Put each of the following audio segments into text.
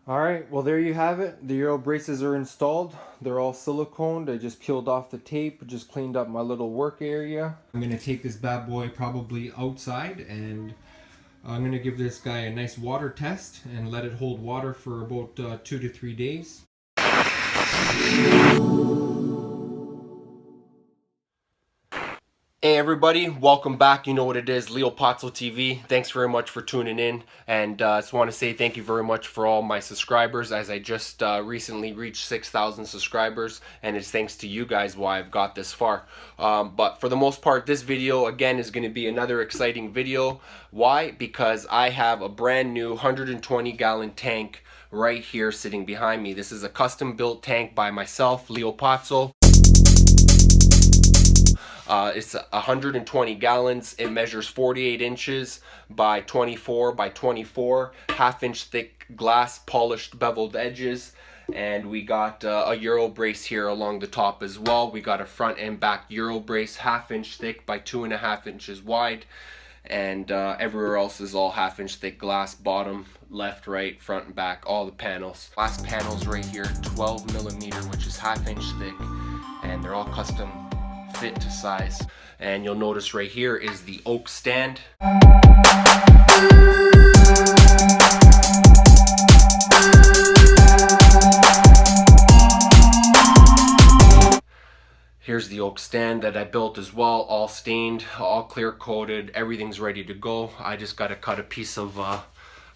Alright, well there you have it. The Euro braces are installed. They're all siliconed. I just peeled off the tape, just cleaned up my little work area. I'm going to take this bad boy probably outside and I'm going to give this guy a nice water test and let it hold water for about 2 to 3 days. Hey everybody, welcome back. You know what it is, LEOPAZZO TV. Thanks very much for tuning in, and I just want to say thank you very much for all my subscribers, as I just recently reached 6,000 subscribers, and it's thanks to you guys why I've got this far. But for the most part, this video again is going to be another exciting video. Why? Because I have a brand new 120 gallon tank right here sitting behind me. This is a custom built tank by myself, LEOPAZZO. It's 120 gallons. It measures 48 inches by 24 by 24, half-inch thick glass, polished beveled edges, and we got a Euro brace here along the top as well. We got a front and back Euro brace, half-inch thick by 2.5 inches wide, and everywhere else is all half-inch thick glass, bottom, left, right, front and back, all the panels. Glass panels right here, 12 millimeter, which is half-inch thick, and they're all custom fit to size. And you'll notice right here is the oak stand. Here's the oak stand that I built as well, all stained, all clear coated, everything's ready to go. I just got to cut a piece of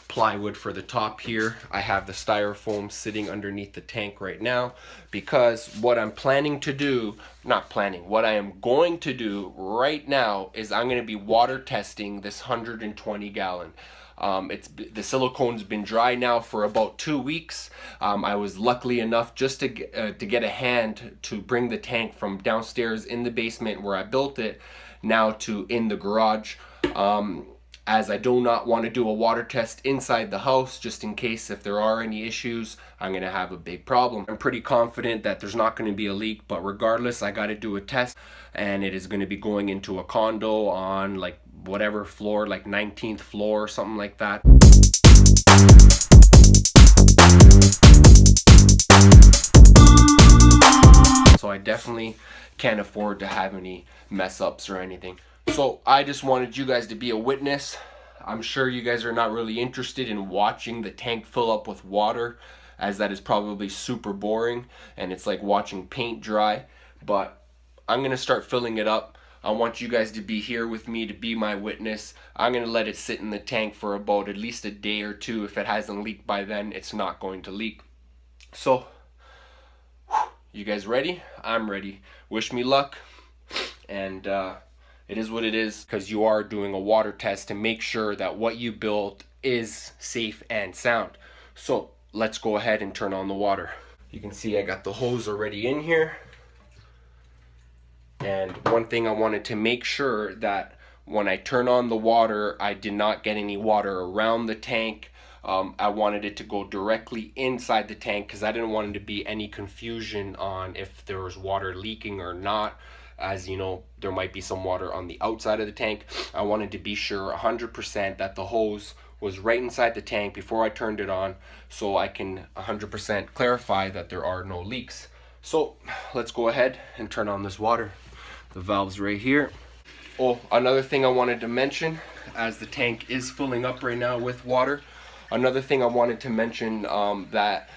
plywood for the top here. I have the styrofoam sitting underneath the tank right now, because what I'm planning to do, what I am going to do right now is I'm going to be water testing this 120 gallon. The silicone's been dry now for about 2 weeks. I was lucky enough just to get a hand to bring the tank from downstairs in the basement where I built it now to in the garage. As I do not want to do a water test inside the house, just in case if there are any issues, I'm going to have a big problem. I'm pretty confident that there's not going to be a leak, but regardless, I got to do a test, and it is going to be going into a condo on like whatever floor, like 19th floor or something like that. So I definitely can't afford to have any mess ups or anything. So I just wanted you guys to be a witness. I'm sure you guys are not really interested in watching the tank fill up with water, as that is probably super boring and it's like watching paint dry. But I'm gonna start filling it up. I want you guys to be here with me to be my witness. I'm gonna let it sit in the tank for about at least a day or two. If it hasn't leaked by then, it's not going to leak. So you guys ready? I'm ready. Wish me luck. And it is what it is, because you are doing a water test to make sure that what you built is safe and sound. So let's go ahead and turn on the water. You can see I got the hose already in here. And one thing I wanted to make sure that when I turn on the water, I did not get any water around the tank. I wanted it to go directly inside the tank, because I didn't want it to be any confusion on if there was water leaking or not. As you know, there might be some water on the outside of the tank. I wanted to be sure 100% that the hose was right inside the tank before I turned it on, so I can 100% clarify that there are no leaks. So let's go ahead and turn on this water. The valve's right here. Oh, another thing I wanted to mention, as the tank is filling up right now with water, another thing I wanted to mention, that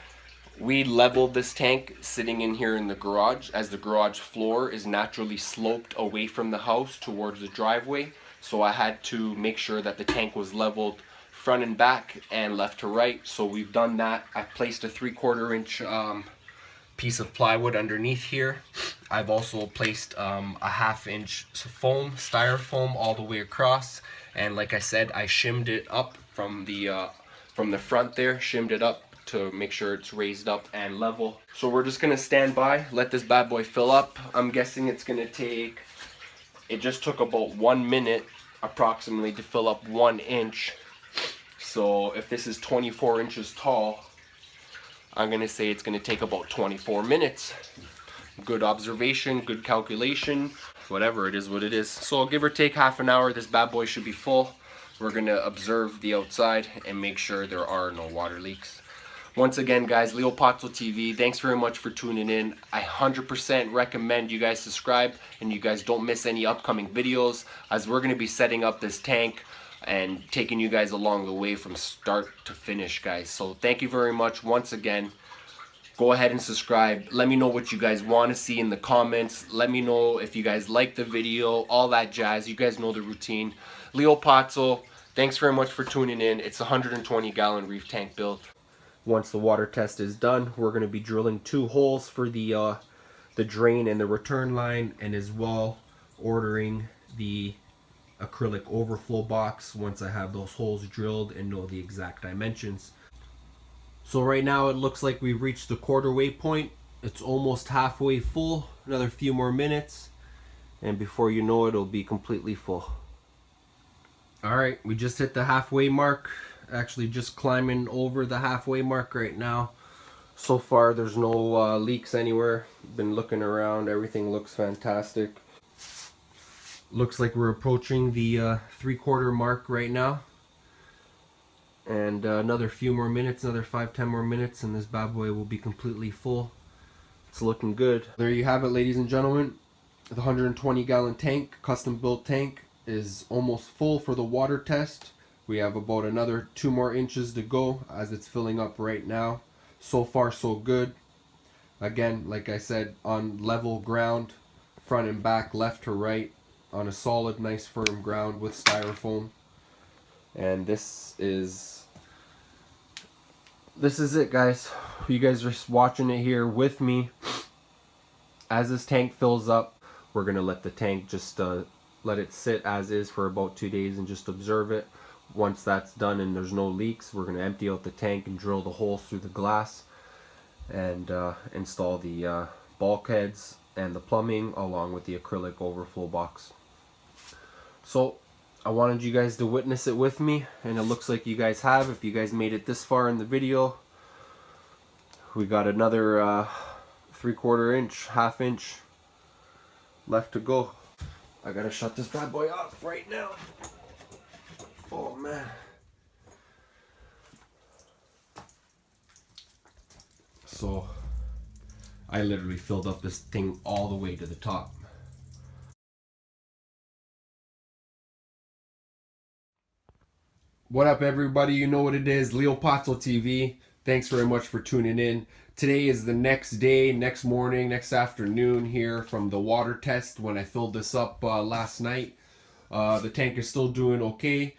we leveled this tank sitting in here in the garage, as the garage floor is naturally sloped away from the house towards the driveway. So I had to make sure that the tank was leveled front and back and left to right. So we've done that. I placed a 3/4 inch piece of plywood underneath here. I've also placed a 1/2 inch foam, styrofoam, all the way across. And like I said, I shimmed it up from the front there, shimmed it up to make sure it's raised up and level. So we're just gonna stand by, let this bad boy fill up. I'm guessing it's gonna take, it just took about 1 minute approximately to fill up 1 inch. So if this is 24 inches tall, I'm gonna say it's gonna take about 24 minutes. Good observation, good calculation, whatever, it is what it is. So give or take half an hour, this bad boy should be full. We're gonna observe the outside and make sure there are no water leaks. Once again, guys, LEOPAZZO TV, thanks very much for tuning in. I 100% recommend you guys subscribe and you guys don't miss any upcoming videos, as we're going to be setting up this tank and taking you guys along the way from start to finish, guys. So thank you very much once again. Go ahead and subscribe. Let me know what you guys want to see in the comments. Let me know if you guys like the video, all that jazz. You guys know the routine. LEOPAZZO, thanks very much for tuning in. It's a 120-gallon reef tank build. Once the water test is done, we're going to be drilling 2 holes for the drain and the return line, and as well ordering the acrylic overflow box once I have those holes drilled and know the exact dimensions. So right now it looks like we've reached the quarter-way point. It's almost halfway full. Another few more minutes, and before you know it, it'll be completely full. Alright, we just hit the halfway mark. Actually just climbing over the halfway mark right now. So far there's no leaks anywhere. Been looking around, everything looks fantastic. Looks like we're approaching the 3/4 mark right now. And another few more minutes, another 5-10 more minutes, and this bad boy will be completely full. It's looking good. There you have it, ladies and gentlemen. The 120-gallon tank, custom built tank, is almost full for the water test. We have about another 2 more inches to go as it's filling up right now. So far so good. Again, like I said, on level ground, front and back, left to right, on a solid, nice firm ground with styrofoam. And this is it, guys. You guys are watching it here with me. As this tank fills up, we're gonna let the tank just let it sit as is for about 2 days and just observe it. Once that's done and there's no leaks, we're going to empty out the tank and drill the holes through the glass and install the bulkheads and the plumbing along with the acrylic overflow box. So I wanted you guys to witness it with me, and it looks like you guys have. If you guys made it this far in the video, we got another 3/4 inch, ½ inch left to go. I gotta shut this bad boy off right now. Oh man. So I literally filled up this thing all the way to the top. What up, everybody? You know what it is, LEOPAZZO TV. Thanks very much for tuning in. Today is the next day, next morning, next afternoon here from the water test when I filled this up last night. The tank is still doing okay.